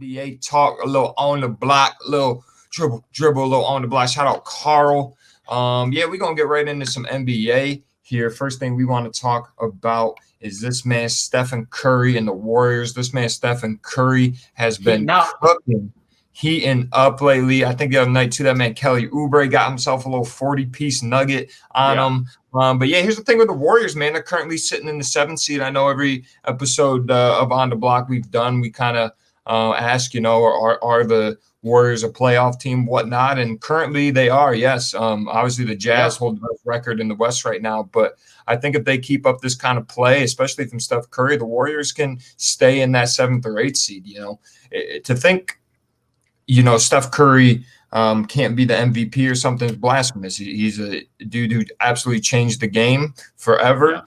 NBA talk, a little on the block, a little dribble, a little on the block. Shout out Karl. Yeah, we're going to get right into some NBA here. First thing we want to talk about is this man, Stephen Curry and the Warriors. This man, Stephen Curry, has been heating up lately. I think the other night, too, that man, Kelly Oubre, got himself a little 40-piece nugget on him. But yeah, here's the thing with the Warriors, man. They're currently sitting in the 7th seed. I know every episode of On the Block we've done, we kind of ask, are the Warriors a playoff team, whatnot? And currently they are, yes. Obviously the Jazz hold the best record in the West right now. But I think if they keep up this kind of play, especially from Steph Curry, the Warriors can stay in that 7th or 8th seed. To think, Steph Curry can't be the MVP or something is blasphemous. He's a dude who absolutely changed the game forever.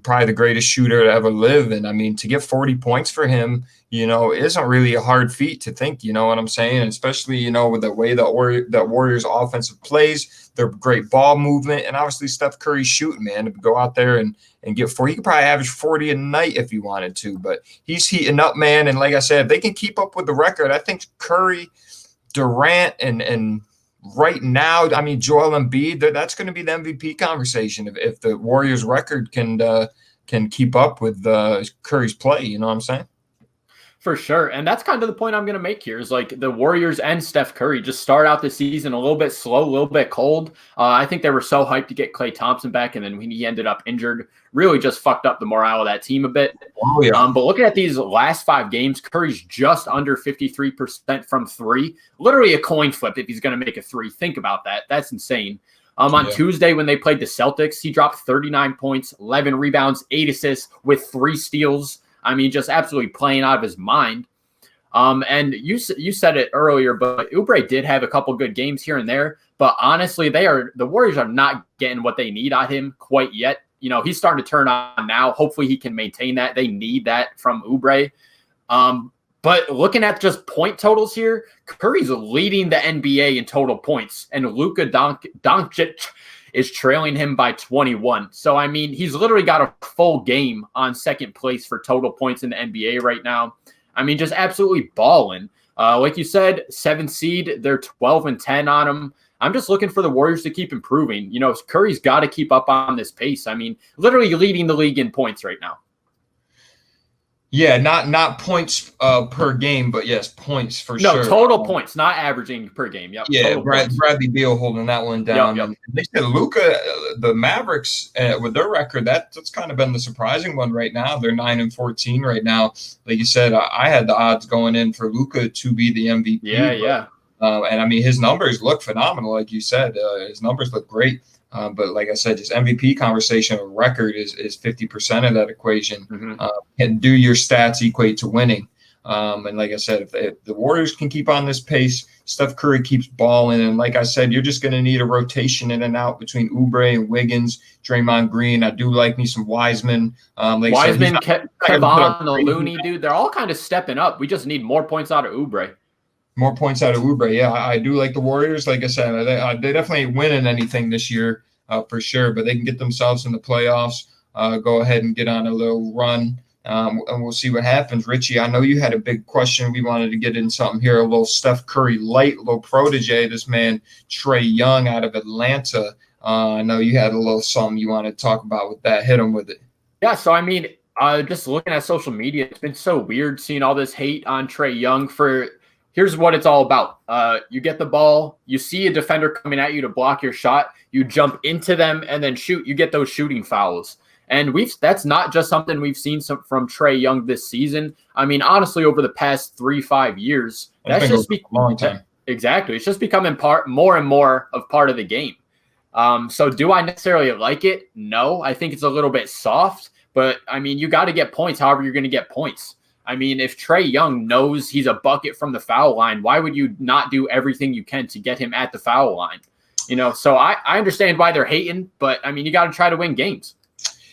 Probably the greatest shooter to ever live. And I mean, to get 40 points for him, isn't really a hard feat to think, you know what I'm saying? And especially, with the way that Warriors offensive plays, their great ball movement, and obviously Steph Curry's shooting, man, to go out there and get 40. He could probably average 40 a night if he wanted to, but he's heating up, man. And like I said, if they can keep up with the record, I think Curry, Durant, and right now, I mean, Joel Embiid, that's going to be the MVP conversation if the Warriors record can keep up with Curry's play. You know what I'm saying? For sure. And that's kind of the point I'm going to make here is like the Warriors and Steph Curry just start out the season a little bit slow, a little bit cold. I think they were so hyped to get Klay Thompson back. And then when he ended up injured, really just fucked up the morale of that team a bit. Oh, yeah. But looking at these last 5 games, Curry's just under 53% from 3. Literally a coin flip if he's going to make a 3. Think about that. That's insane. On Tuesday when they played the Celtics, he dropped 39 points, 11 rebounds, 8 assists with 3 steals. I mean, just absolutely playing out of his mind. And you said it earlier, but Oubre did have a couple good games here and there. But honestly, the Warriors are not getting what they need out of him quite yet. He's starting to turn on now. Hopefully he can maintain that. They need that from Oubre. But looking at just point totals here, Curry's leading the NBA in total points, and Luka Doncic is trailing him by 21. So, I mean, he's literally got a full game on 2nd place for total points in the NBA right now. I mean, just absolutely balling. Like you said, 7th seed, they're 12-10 on him. I'm just looking for the Warriors to keep improving. Curry's got to keep up on this pace. I mean, literally leading the league in points right now. Yeah, not points per game, but yes, points for sure. No, total points, not averaging per game. Yep. Yeah, Bradley Beal holding that one down. Yep. And they said Luka, the Mavericks, with their record, that's kind of been the surprising one right now. They're 9-14 right now. Like you said, I had the odds going in for Luka to be the MVP. Yeah. And I mean, his numbers look phenomenal, like you said. His numbers look great. But like I said, just MVP conversation of record is 50% of that equation. Mm-hmm. And do your stats equate to winning? And like I said, if the Warriors can keep on this pace, Steph Curry keeps balling. And like I said, you're just going to need a rotation in and out between Oubre and Wiggins, Draymond Green. I do like me some Wiseman. Wiseman, Kevon, Looney, dude, they're all kind of stepping up. We just need more points out of Oubre. More points out of Oubre. Yeah, I do like the Warriors. Like I said, they definitely ain't winning anything this year for sure, but they can get themselves in the playoffs, go ahead and get on a little run, and we'll see what happens. Richie, I know you had a big question. We wanted to get in something here, a little Steph Curry light, little protege, this man, Trey Young out of Atlanta. I know you had a little something you want to talk about with that. Hit him with it. Yeah, so I mean, just looking at social media, it's been so weird seeing all this hate on Trey Young for – here's what it's all about. You get the ball, you see a defender coming at you to block your shot, you jump into them and then shoot. You get those shooting fouls. And that's not just something we've seen from Trey Young this season. I mean, honestly, over the past 3-5 years, that's just a long time. Exactly. It's just becoming more and more of part of the game. So do I necessarily like it? No, I think it's a little bit soft, but I mean, you got to get points however you're going to get points. I mean, if Trey Young knows he's a bucket from the foul line, why would you not do everything you can to get him at the foul line? So I understand why they're hating, but I mean, you got to try to win games.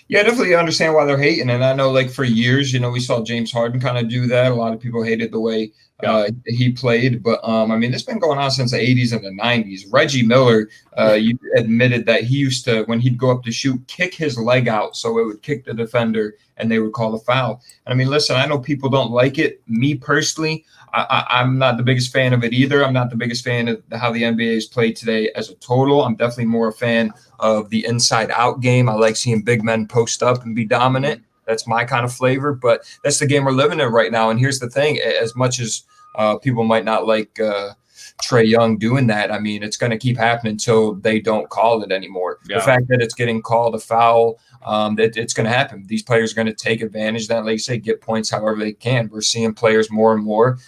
Yeah, I definitely understand why they're hating. And I know, like, for years, we saw James Harden kind of do that. A lot of people hated the way he played. But, I mean, it's been going on since the 80s and the 90s. Reggie Miller, you admitted that he used to, when he'd go up to shoot, kick his leg out so it would kick the defender and they would call a foul. And, I mean, listen, I know people don't like it. Me personally, I'm not the biggest fan of it either. I'm not the biggest fan of how the NBA is played today as a total. I'm definitely more a fan of the inside-out game. I like seeing big men post up and be dominant. That's my kind of flavor, but that's the game we're living in right now. And here's the thing: as much as people might not like Trey Young doing that, I mean, it's going to keep happening until they don't call it anymore. Yeah. The fact that it's getting called a foul, it's going to happen. These players are going to take advantage of that, like you say, get points however they can. We're seeing players more and more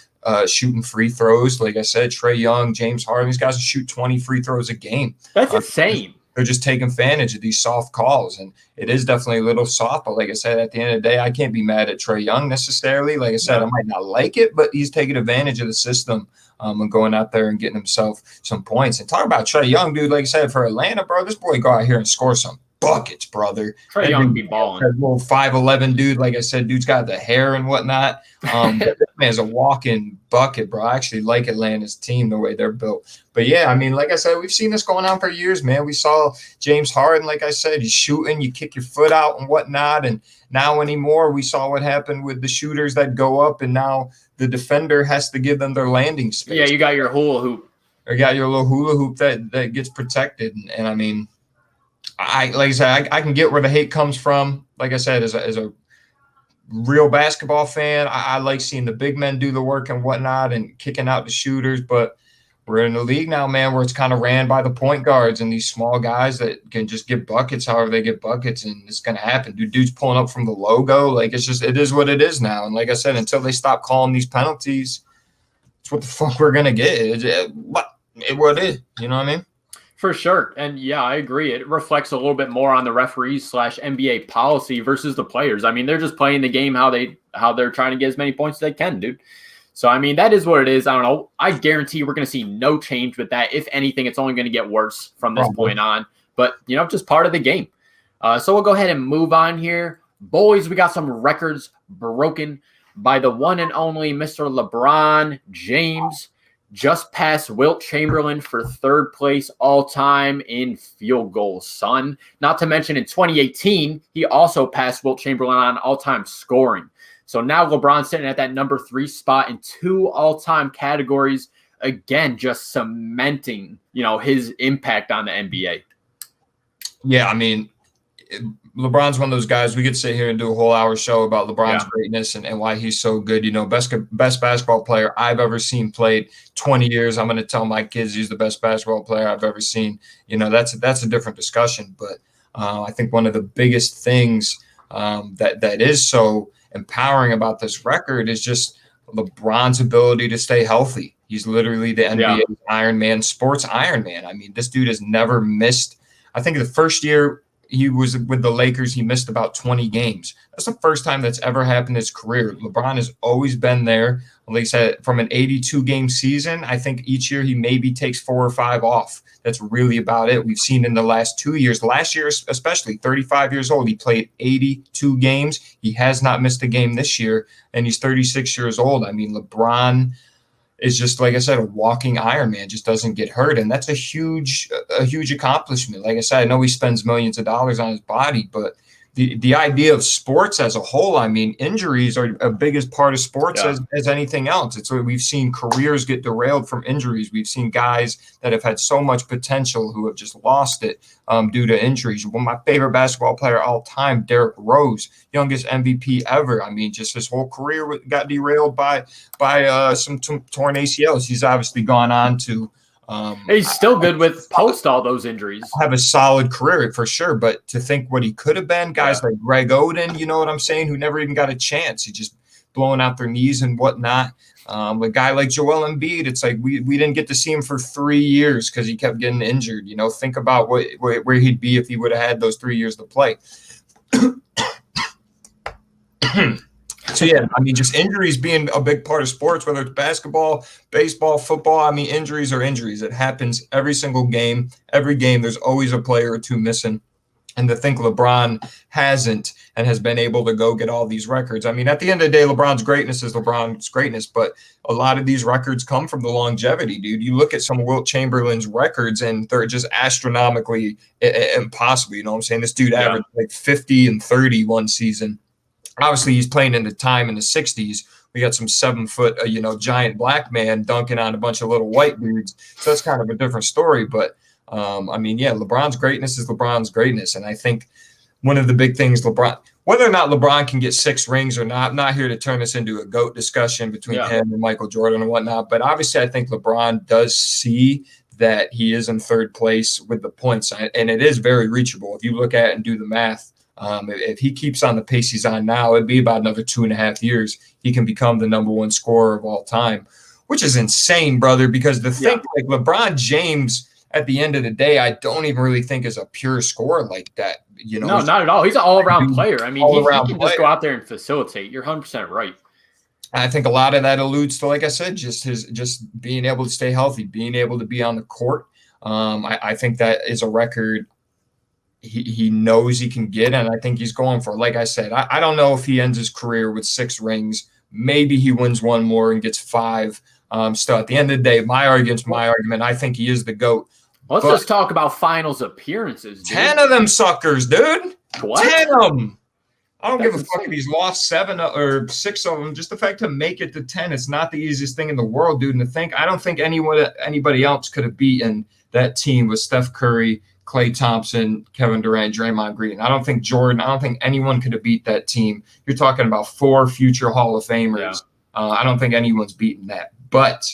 shooting free throws. Like I said, Trey Young, James Harden, these guys shoot 20 free throws a game. That's insane. They're just taking advantage of these soft calls, and it is definitely a little soft. But like I said, at the end of the day, I can't be mad at Trey Young necessarily. Like I said, I might not like it, but he's taking advantage of the system and going out there and getting himself some points. And talk about Trey Young, dude. Like I said, for Atlanta, bro, this boy go out here and score some buckets, brother. Trey Young be balling. That little 5'11" dude, like I said, dude's got the hair and whatnot. This man's a walking bucket, bro. I actually like Atlanta's team, the way they're built. But yeah, I mean, like I said, we've seen this going on for years, man. We saw James Harden, like I said, he's shooting, you kick your foot out and whatnot. And now anymore, we saw what happened with the shooters that go up, and now the defender has to give them their landing space. Yeah, you got your hula hoop. Or you got your little hula hoop that gets protected. And I mean, like I said, I can get where the hate comes from. Like I said, as a real basketball fan, I like seeing the big men do the work and whatnot and kicking out the shooters. But we're in the league now, man, where it's kind of ran by the point guards and these small guys that can just get buckets however they get buckets, and it's going to happen. Dude's pulling up from the logo. Like, it is what it is now. And like I said, until they stop calling these penalties, it's what the fuck we're going to get. It's what it is. You know what I mean? For sure. And yeah, I agree. It reflects a little bit more on the referees / NBA policy versus the players. I mean, they're just playing the game how they're trying to get as many points as they can, dude. So, I mean, that is what it is. I don't know. I guarantee we're going to see no change with that. If anything, it's only going to get worse from this point on. But, just part of the game. So we'll go ahead and move on here. Boys, we got some records broken by the one and only Mr. LeBron James. Just passed Wilt Chamberlain for third place all-time in field goals, son. Not to mention in 2018, he also passed Wilt Chamberlain on all-time scoring. So now LeBron's sitting at that number 3 spot in 2 all-time categories. Again, just cementing, his impact on the NBA. Yeah, I mean, LeBron's one of those guys. We could sit here and do a whole hour show about LeBron's greatness and why he's so good. Best basketball player I've ever seen played. 20 years. I'm going to tell my kids he's the best basketball player I've ever seen. That's a different discussion. But I think one of the biggest things that is so empowering about this record is just LeBron's ability to stay healthy. He's literally the NBA Iron Man, sports Iron Man. I mean, this dude has never missed. I think the first year he was with the Lakers, he missed about 20 games. That's the first time that's ever happened in his career. LeBron has always been there. Like I said, from an 82-game season, I think each year he maybe takes 4 or 5 off. That's really about it. We've seen in the last 2 years, last year especially, 35 years old, he played 82 games. He has not missed a game this year, and he's 36 years old. I mean, LeBron is just, like I said, a walking Iron Man, just doesn't get hurt. And that's a huge accomplishment. Like I said, I know he spends millions of dollars on his body, but the idea of sports as a whole, I mean, injuries are a biggest part of sports as anything else. It's what we've seen careers get derailed from injuries. We've seen guys that have had so much potential who have just lost it due to injuries. One of my favorite basketball player all time, Derrick Rose, youngest MVP ever. I mean, just his whole career got derailed by some torn ACLs. He's obviously gone on to he's still good with post all those injuries. Have a solid career for sure, but to think what he could have been, guys like Greg Oden, you know what I'm saying, who never even got a chance. He just blowing out their knees and whatnot. A guy like Joel Embiid, it's like we didn't get to see him for 3 years because he kept getting injured. Think about where he'd be if he would have had those 3 years to play. So, yeah, I mean, just injuries being a big part of sports, whether it's basketball, baseball, football. I mean, injuries are injuries. It happens every single game. Every game, there's always a player or two missing. And to think LeBron hasn't and has been able to go get all these records. I mean, at the end of the day, LeBron's greatness is LeBron's greatness, but a lot of these records come from the longevity, dude. You look at some of Wilt Chamberlain's records, and they're just astronomically impossible. You know what I'm saying? This dude averaged like 50 and 30 one season. Obviously, he's playing in the time in the 60s we got some 7-foot, giant black man dunking on a bunch of little white dudes. So that's kind of a different story. But I mean, yeah, LeBron's greatness is LeBron's greatness. And I think one of the big things whether or not LeBron can get 6 rings or not, I'm not here to turn this into a GOAT discussion between him and Michael Jordan and whatnot. But obviously, I think LeBron does see that he is in 3rd place with the points, and it is very reachable. If you look at it and do the math, if he keeps on the pace he's on now, it'd be about another 2.5 years. He can become the number 1 scorer of all time, which is insane, brother, because like LeBron James, at the end of the day, I don't even really think is a pure scorer like that. No, not at all. He's an all-around player. I mean, he can just go out there and facilitate. You're 100% right. I think a lot of that alludes to, like I said, just being able to stay healthy, being able to be on the court. I think that is a record he knows he can get, and I think he's going for. Like I said, I don't know if he ends his career with 6 rings. Maybe he wins 1 more and gets 5. Still, at the end of the day, my argument. I think he is the GOAT. Let's just talk about finals appearances, dude. 10 of them suckers, dude. What? 10 of them. I don't give a fuck if he's lost 7 or 6 of them. Just the fact to make it to 10, it's not the easiest thing in the world, dude. And I don't think anybody else could have beaten that team with Steph Curry, Klay Thompson, Kevin Durant, Draymond Green. I don't think Jordan. I don't think anyone could have beat that team. You're talking about 4 future Hall of Famers. Yeah. I don't think anyone's beaten that. But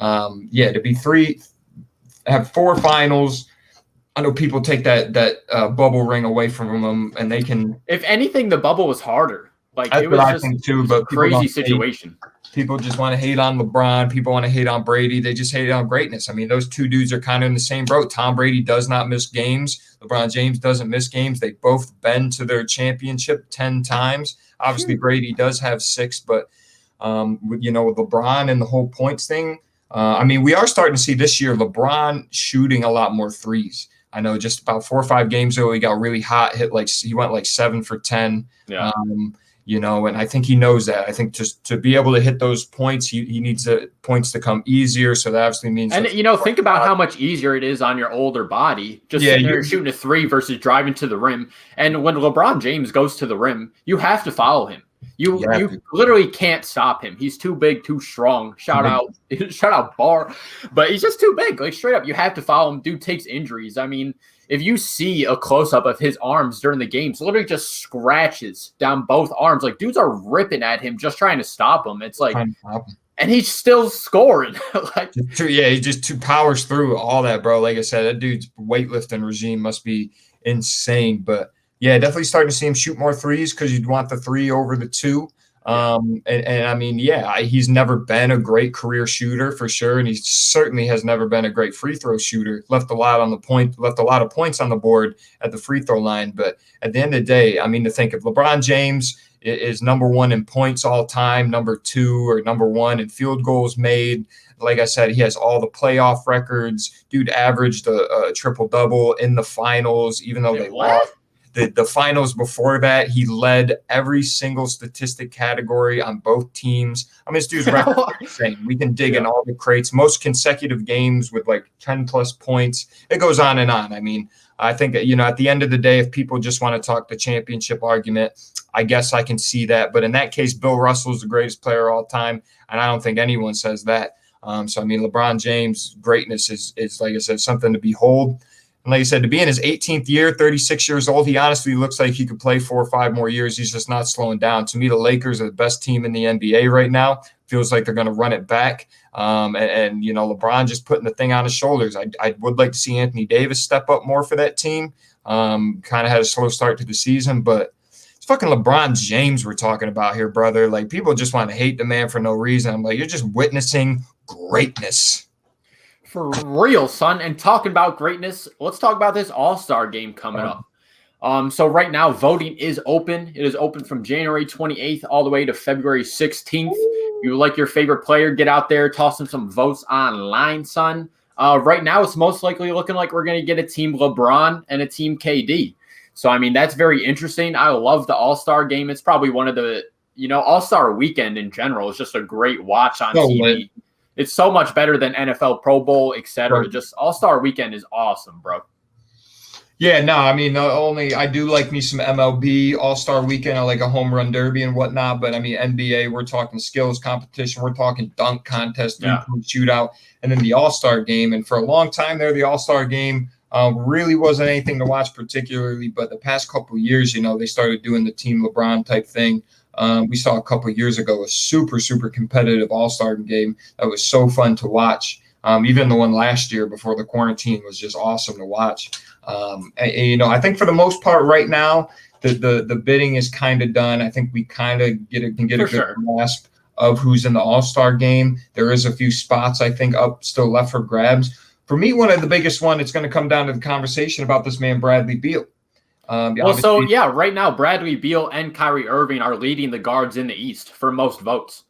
to be have 4 finals. I know people take that bubble ring away from them, and they can. If anything, the bubble was harder. Like that's it was what just I think too. But crazy situation. People just want to hate on LeBron. People want to hate on Brady. They just hate on greatness. I mean, those 2 dudes are kind of in the same boat. Tom Brady does not miss games. LeBron James doesn't miss games. They both been to their championship 10 times. Obviously, Brady does have 6, but with LeBron and the whole points thing. I mean, we are starting to see this year LeBron shooting a lot more threes. I know just about 4 or 5 games ago, he got really hot, he went like 7 for 10. Yeah. And I think he knows that. I think just to be able to hit those points, he needs the points to come easier. So that obviously means. And think about how much easier it is on your older body just sitting there shooting a 3 versus driving to the rim. And when LeBron James goes to the rim, you have to follow him. You literally can't stop him. He's too big, too strong. Shout out Bar, but he's just too big. Like straight up, you have to follow him. Dude takes injuries. I mean, if you see a close up of his arms during the games, literally just scratches down both arms. Like dudes are ripping at him, just trying to stop him. It's like, and he's still scoring. He just powers through all that, bro. Like I said, that dude's weightlifting regime must be insane, but. Yeah, definitely starting to see him shoot more threes because you'd want the 3 over the 2. And I mean, he's never been a great career shooter for sure, and he certainly has never been a great free throw shooter. Left a lot of points on the board at the free throw line. But at the end of the day, I mean, to think of LeBron James is number 1 in points all time, number 2 or number 1 in field goals made. Like I said, he has all the playoff records. Dude averaged a triple-double in the finals, even though they lost. The finals before that, he led every single statistic category on both teams. I mean, this dude's record is insane. We can dig in all the crates. Most consecutive games with like 10-plus points. It goes on and on. I mean, I think, at the end of the day, if people just want to talk the championship argument, I guess I can see that. But in that case, Bill Russell's the greatest player of all time, and I don't think anyone says that. So, I mean, LeBron James' greatness is like I said, something to behold. And like I said, to be in his 18th year, 36 years old, he honestly looks like he could play 4 or 5 more years. He's just not slowing down. To me, the Lakers are the best team in the NBA right now. Feels like they're going to run it back. And LeBron just putting the thing on his shoulders. I would like to see Anthony Davis step up more for that team. Kind of had a slow start to the season, but it's fucking LeBron James we're talking about here, brother. Like, people just want to hate the man for no reason. I'm like, you're just witnessing greatness. For real, son. And talking about greatness, let's talk about this All-Star game coming up. So right now, voting is open. It is open from January 28th all the way to February 16th. You like your favorite player, get out there, toss in some votes online, son. Right now, it's most likely looking like we're going to get a team LeBron and a team KD. So, I mean, that's very interesting. I love the All-Star game. It's probably one of the, All-Star weekend in general is just a great watch on TV. Lit. It's so much better than NFL Pro Bowl, etc. Just All-Star Weekend is awesome, bro. Yeah, no, I mean, not only I do like me some MLB All-Star Weekend, I like a home run derby and whatnot, but I mean NBA, we're talking skills competition, we're talking dunk contest, Yeah. three-point shootout, and then the All-Star game. And for a long time there, the All-Star game really wasn't anything to watch particularly, but the past couple of years, they started doing the Team LeBron type thing. We saw a couple of years ago a super, super competitive All-Star game that was so fun to watch. Even the one last year before the quarantine was just awesome to watch. I think for the most part right now, the bidding is kind of done. I think we kind of can get a good grasp of who's in the All-Star game. There is a few spots I think up still left for grabs. For me, one of the biggest one, it's going to come down to the conversation about this man Bradley Beal. Right now Bradley Beal and Kyrie Irving are leading the guards in the East for most votes.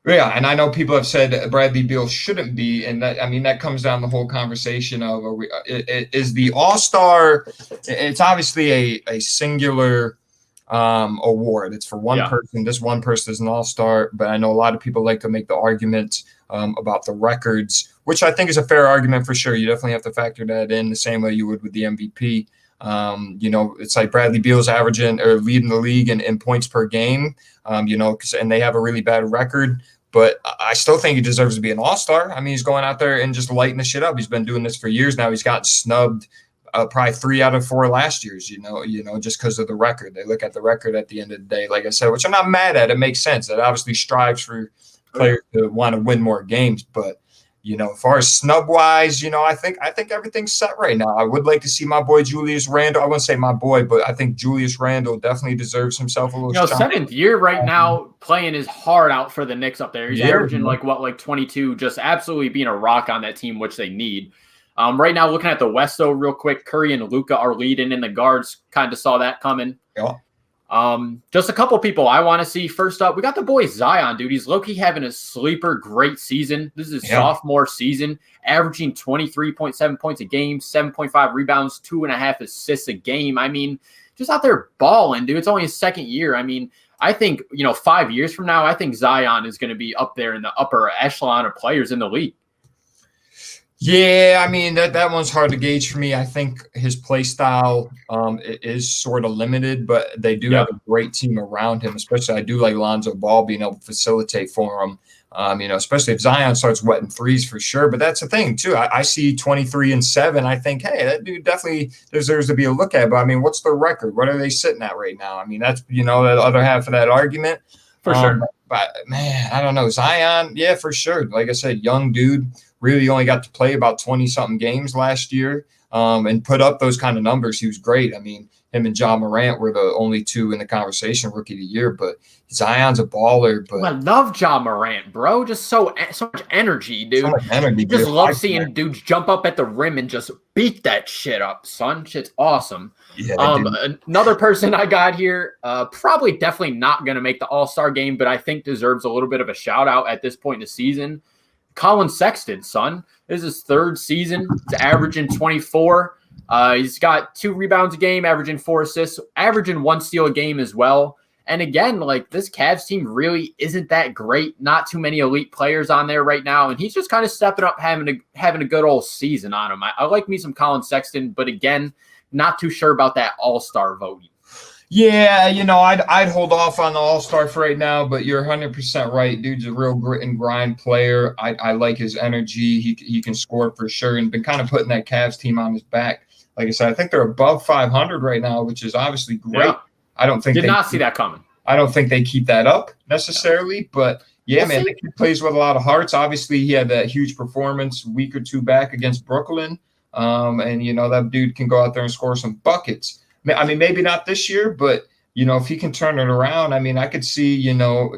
Yeah, and I know people have said Bradley Beal shouldn't be, and that comes down the whole conversation of is the All-Star. It's obviously a singular award. It's for one person. This one person is an All-Star, but I know a lot of people like to make the argument about the records, which I think is a fair argument for sure. You definitely have to factor that in the same way you would with the MVP. It's like Bradley Beal's averaging or leading the league in points per game, and they have a really bad record. But I still think he deserves to be an All-Star. I mean, he's going out there and just lighting the shit up. He's been doing this for years now. He's got snubbed probably 3 out of 4 last year's, just because of the record. They look at the record at the end of the day, like I said, which I'm not mad at. It makes sense. It obviously strives for players to want to win more games. But, as far as snub-wise, I think everything's set right now. I would like to see my boy Julius Randle. I wouldn't say my boy, but I think Julius Randle definitely deserves himself a little shot. 7th year right now, playing his heart out for the Knicks up there. He's averaging 22, just absolutely being a rock on that team, which they need. Right now, looking at the West, though, real quick, Curry and Luka are leading in the guards. Kind of saw that coming. Yeah. Just a couple people I want to see. First up, we got the boy Zion, dude. He's low-key having a sleeper great season. This is his sophomore season, averaging 23.7 points a game, 7.5 rebounds, 2.5 assists a game. I mean, just out there balling, dude. It's only his second year. I mean, I think, 5 years from now, I think Zion is going to be up there in the upper echelon of players in the league. Yeah, I mean, that one's hard to gauge for me. I think his play style is sort of limited, but they do have a great team around him, especially I do like Lonzo Ball being able to facilitate for him, especially if Zion starts wetting threes for sure. But that's the thing, too. I see 23 and 7. I think, hey, that dude definitely deserves to be a look at. But, I mean, what's the record? What are they sitting at right now? I mean, that's, the other half of that argument. For sure. But, man, I don't know. Zion, yeah, for sure. Like I said, young dude. Really only got to play about 20-something games last year and put up those kind of numbers. He was great. I mean, him and Ja Morant were the only two in the conversation rookie of the year, but Zion's a baller. But I love Ja Morant, bro. Just so much energy, dude. So much energy, just love seeing dudes jump up at the rim and just beat that shit up, son. Shit's awesome. Yeah, another person I got here, probably definitely not going to make the All-Star game, but I think deserves a little bit of a shout-out at this point in the season. Collin Sexton, son. This is his 3rd season. He's averaging 24. He's got 2 rebounds a game, averaging 4 assists, averaging 1 steal a game as well. And again, this Cavs team really isn't that great. Not too many elite players on there right now. And he's just kind of stepping up, having a good old season on him. I like me some Collin Sexton, but again, not too sure about that All-Star voting. Yeah, I'd hold off on the All-Star for right now, but you're 100% right. Dude's a real grit and grind player. I like his energy. He can score for sure and been kind of putting that Cavs team on his back. Like I said, I think they're above 500 right now, which is obviously great. Yeah. I don't think did not see that coming. I don't think they keep that up necessarily, but yeah, man, he plays with a lot of hearts. Obviously, he had that huge performance a week or two back against Brooklyn, and that dude can go out there and score some buckets. I mean, maybe not this year, but, if he can turn it around, I mean, I could see,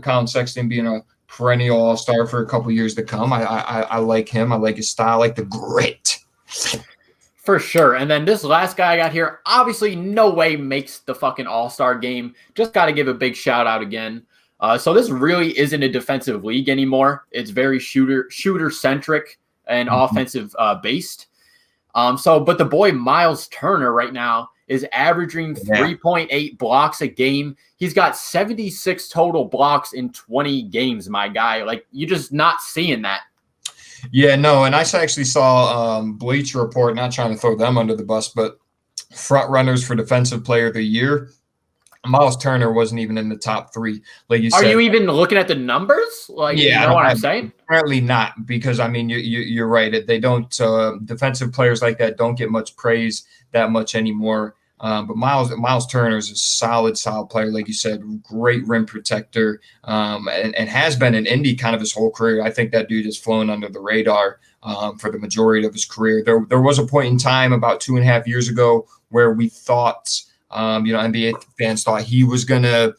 Collin Sexton being a perennial All-Star for a couple years to come. I like him. I like his style. I like the grit. For sure. And then this last guy I got here, obviously no way makes the fucking All-Star game. Just got to give a big shout out again. So this really isn't a defensive league anymore. It's very shooter-centric and offensive based. But the boy Miles Turner right now is averaging 3.8 blocks a game. He's got 76 total blocks in 20 games, my guy. You're just not seeing that. Yeah, no, and I actually saw Bleacher Report, not trying to throw them under the bus, but front runners for Defensive Player of the Year. Miles Turner wasn't even in the top 3, like you Are said. you even looking at the numbers? Like, Yeah, you know what I'm saying? Apparently not, because I mean you're right. They don't defensive players like that don't get much praise that much anymore. But Miles Turner is a solid player, like you said, great rim protector, and has been in Indy kind of his whole career. I think that dude has flown under the radar for the majority of his career. There was a point in time about 2.5 years ago where we thought, NBA fans thought he was gonna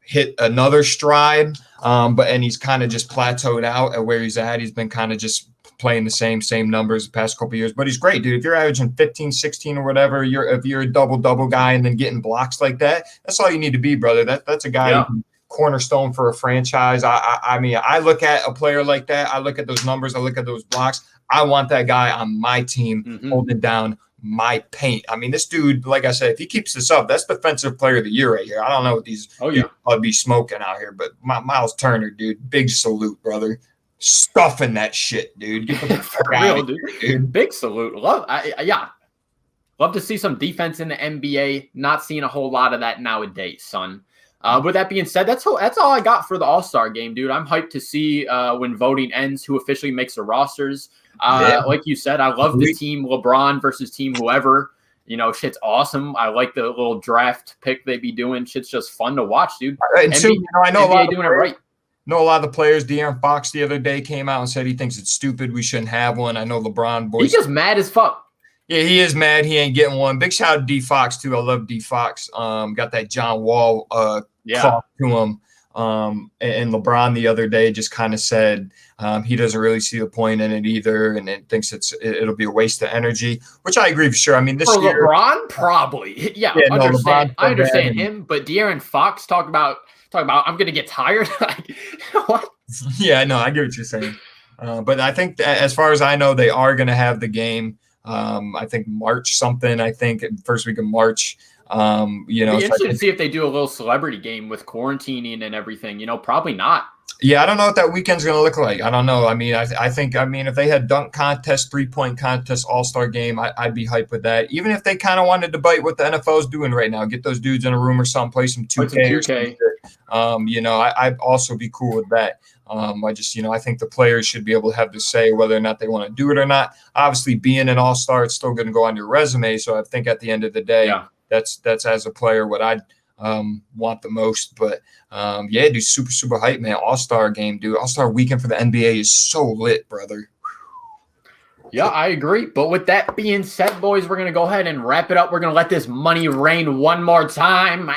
hit another stride, and he's kind of just plateaued out at where he's at. He's been kind of just playing the same numbers the past couple of years, but he's great, dude. If you're averaging 15, 16 or whatever, if you're a double guy and then getting blocks like that, that's all you need to be, brother. That's a guy who can cornerstone for a franchise. I mean, I look at a player like that. I look at those numbers. I look at those blocks. I want that guy on my team holding down my paint. I mean, this dude, like I said, if he keeps this up, that's Defensive Player of the Year right here. I don't know what these I'll be smoking out here, but Miles Turner, dude, big salute, brother. Stuffing that shit, dude. Get the For real, dude. Big salute. Love to see some defense in the NBA. Not seeing a whole lot of that nowadays, son. With that being said, that's all I got for the All-Star game, dude. I'm hyped to see when voting ends who officially makes the rosters. Like you said, I love the team LeBron versus team whoever. You know, shit's awesome. I like the little draft pick they be doing. Shit's just fun to watch, dude. And so, I know NBA a lot of doing it right. Know a lot of the players. De'Aaron Fox the other day came out and said he thinks it's stupid. We shouldn't have one. I know LeBron boys. He's just mad as fuck. Yeah, he is mad. He ain't getting one. Big shout out to D Fox too. I love D Fox. Got that John Wall talk to him. And LeBron the other day just kind of said he doesn't really see the point in it either, and it thinks it'll be a waste of energy, which I agree for sure. I mean, this year, LeBron probably, I understand him, but De'Aaron Fox talk about I'm gonna get tired. Like, what? Yeah, no, I get what you're saying. But I think as far as I know, they are going to have the game. I think March something. I think first week of March. It'd be interesting to see if they do a little celebrity game with quarantining and everything. Probably not. Yeah, I don't know what that weekend's going to look like. I don't know. I mean, I think if they had dunk contest, 3-point contest, All-Star game, I'd be hyped with that. Even if they kind of wanted to bite what the NFL's doing right now, get those dudes in a room or something, play some 2K. I'd also be cool with that. I think the players should be able to have to say whether or not they want to do it or not. Obviously, being an All-Star, it's still going to go on your resume. So I think at the end of the day, that's as a player what I'd want the most. But dude, super hype, man. All-Star game, dude. All-Star weekend for the NBA is so lit, brother. Yeah, I agree. But with that being said, boys, we're going to go ahead and wrap it up. We're going to let this money rain one more time.